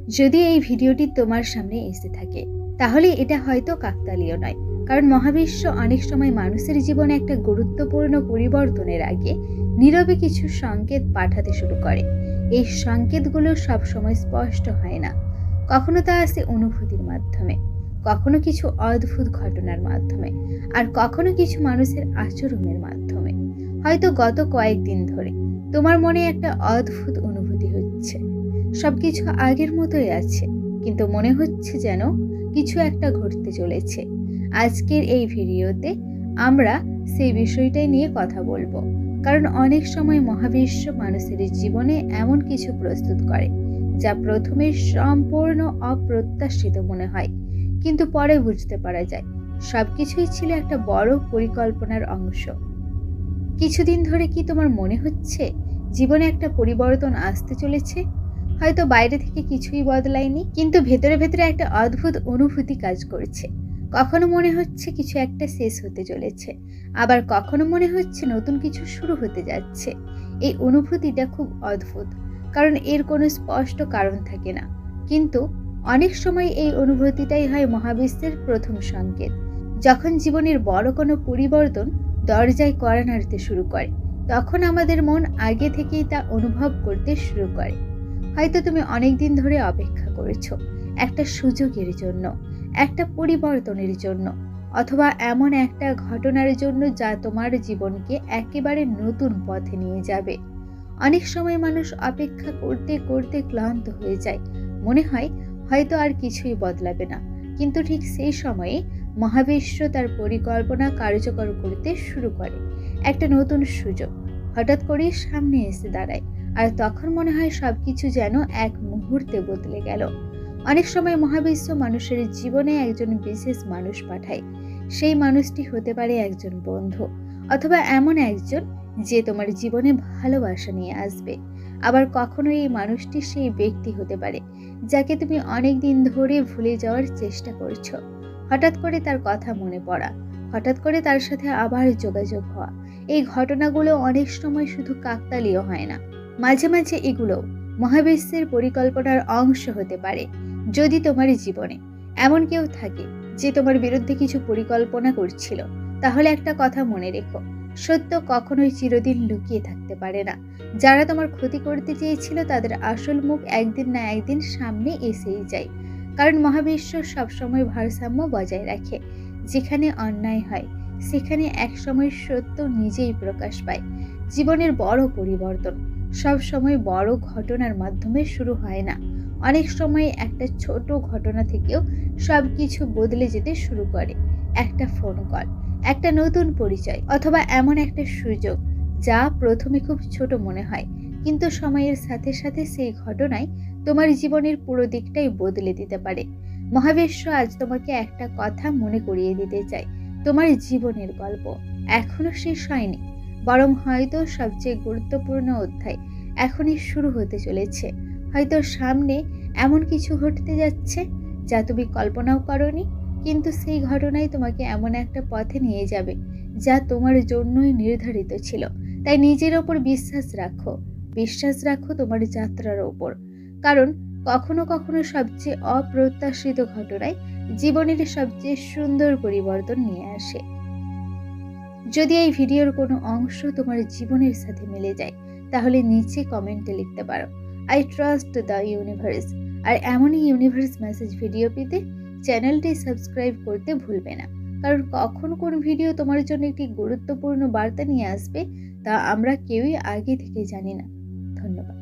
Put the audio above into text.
যদি এই ভিডিওটি তোমার সামনে এসে থাকে তাহলে এটা হয়তো কাকতালীয় নয়, কারণ মহাবিশ্ব অনেক সময় মানুষের জীবনে একটা গুরুত্বপূর্ণ পরিবর্তনের আগে নীরবে কিছু সংকেত পাঠাতে শুরু করে। এই সংকেতগুলো সবসময় স্পষ্ট হয় না। কখনো তা আসে অনুভূতির মাধ্যমে, কখনো কিছু অদ্ভুত ঘটনার মাধ্যমে, আর কখনো কিছু মানুষের আচরণের মাধ্যমে। হয়তো গত কয়েকদিন ধরে তোমার মনে একটা অদ্ভুত অনুভূতি হচ্ছে। সবকিছু আগের মতোই আছে, কিন্তু মনে হচ্ছে যেন কিছু একটা ঘটতে চলেছে। আজকের এই ভিডিওতে আমরা সেই বিষয়টাই নিয়ে কথা বলবো, কারণ অনেক সময় মহাবিশ্ব মানুষের জীবনে এমন কিছু প্রস্তুত করে যা প্রথমে সম্পূর্ণ অপ্রত্যাশিত মনে হয়, কিন্তু পরে বুঝতে পারা যায় সবকিছুই ছিল একটা বড় পরিকল্পনার অংশ। কিছুদিন ধরে কি তোমার মনে হচ্ছে জীবনে একটা পরিবর্তন আসতে চলেছে? হয়তো বাইরে থেকে কিছুই বদলায়নি, কিন্তু ভেতরে ভেতরে একটা অদ্ভুত অনুভূতি কাজ করছে। কখনো মনে হচ্ছে কিছু একটা শেষ হতে চলেছে, আবার কখনো মনে হচ্ছে নতুন কিছু শুরু হতে যাচ্ছে। এই অনুভূতিটা খুব অদ্ভুত, কারণ এর কোনো স্পষ্ট কারণ থাকে না, কিন্তু অনেক সময় এই অনুভূতিটাই হয় মহাবিশ্বের প্রথম সংকেত। যখন জীবনের বড় কোনো পরিবর্তন দরজায় কড়া নাড়তে শুরু করে, তখন আমাদের মন আগে থেকেই তা অনুভব করতে শুরু করে। হয়তো তুমি অনেকদিন ধরে অপেক্ষা করেছো একটা সুযোগের জন্য, একটা পরিবর্তনের জন্য, অথবা এমন একটা ঘটনার জন্য যা তোমার জীবনকে একেবারে নতুন পথে নিয়ে যাবে। অনেক সময় মানুষ অপেক্ষা করতে করতে ক্লান্ত হয়ে যায়, মনে হয় হয়তো আর কিছুই বদলাবে না, কিন্তু ঠিক সেই সময়ে মহাবিশ্ব তার পরিকল্পনা কার্যকর করতে শুরু করে। একটা নতুন সুযোগ হঠাৎ করেই সামনে এসে দাঁড়ায়, আর তখন মনে হয় সবকিছু যেন এক মুহূর্তে বদলে গেল। অনেক সময় মহাবিশ্ব মানুষের জীবনে একজন বিশেষ মানুষ পাঠায়। সেই মানুষটি হতে পারে একজন বন্ধু, অথবা এমন একজন যে তোমার জীবনে ভালোবাসা নিয়ে আসবে। আবার কখনো এই মানুষটি সেই ব্যক্তি হতে পারে যাকে তুমি অনেক দিন ধরে ভুলে যাওয়ার চেষ্টা করছো। হঠাৎ করে তার কথা মনে পড়া, হঠাৎ করে তার সাথে আবার যোগাযোগ হওয়া। এই ঘটনাগুলো অনেক সময় শুধু কাকতালীয় হয় না, মাঝে মাঝে এগুলো মহাবিশ্বের পরিকল্পনার অংশ হতে পারে। যদি তোমার জীবনে এমন কেউ থাকে যে তোমার বিরুদ্ধে কিছু পরিকল্পনা করছিল, তাহলে একটা কথা মনে রেখো, সত্য কখনোই চিরদিন লুকিয়ে থাকতে পারে না। যারা তোমার ক্ষতি করতে চেয়েছিল তাদের আসল মুখ একদিন না একদিন সামনে এসেই যায়, কারণ মহাবিশ্ব সবসময় ভারসাম্য বজায় রাখে। যেখানে অন্যায় হয় সেখানে একসময় সত্য নিজেই প্রকাশ পায়। জীবনের বড় পরিবর্তন সব সময় বড় ঘটনার মাধ্যমে শুরু হয় না। অনেক সময় একটা ছোট ঘটনা থেকেও সবকিছু বদলে যেতে শুরু করে। একটা ফোন কল, একটা নতুন পরিচয়, অথবা এমন একটা সুযোগ যা প্রথমে খুব ছোট মনে হয়, কিন্তু সময়ের সাথে সাথে সেই ঘটনায় তোমার জীবনের পুরো দিকটাই বদলে দিতে পারে। মহাবিশ্ব আজ তোমাকে একটা কথা মনে করিয়ে দিতে চায়, তোমার জীবনের গল্প এখনো শেষ হয়নি, বরং হয়তো সবচেয়ে গুরুত্বপূর্ণ অধ্যায় এখনই শুরু হতে চলেছে। হয়তো সামনে এমন কিছু ঘটতে যাচ্ছে যা তুমি কল্পনাও করোনি, কিন্তু সেই ঘটনাই তোমাকে এমন একটা পথে নিয়ে যাবে যা তোমার জন্যই নির্ধারিত ছিল। তাই নিজের ওপর বিশ্বাস রাখো তোমার যাত্রার ওপর, কারণ কখনো কখনো সবচেয়ে অপ্রত্যাশিত ঘটনায় জীবনের সবচেয়ে সুন্দর পরিবর্তন নিয়ে আসে। যদি এই ভিডিওর কোনো অংশ তোমার জীবনের সাথে মিলে যায়, তাহলে নিচে কমেন্টে লিখতে পারো আই ট্রাস্ট দ্য ইউনিভার্স। আর এমনই ইউনিভার্স মেসেজ ভিডিও পেতে চ্যানেলটি সাবস্ক্রাইব করতে ভুলবে না, কারণ কখন কোন ভিডিও তোমার জন্য একটি গুরুত্বপূর্ণ বার্তা নিয়ে আসবে তা আমরা কেউই আগে থেকে জানি না। ধন্যবাদ।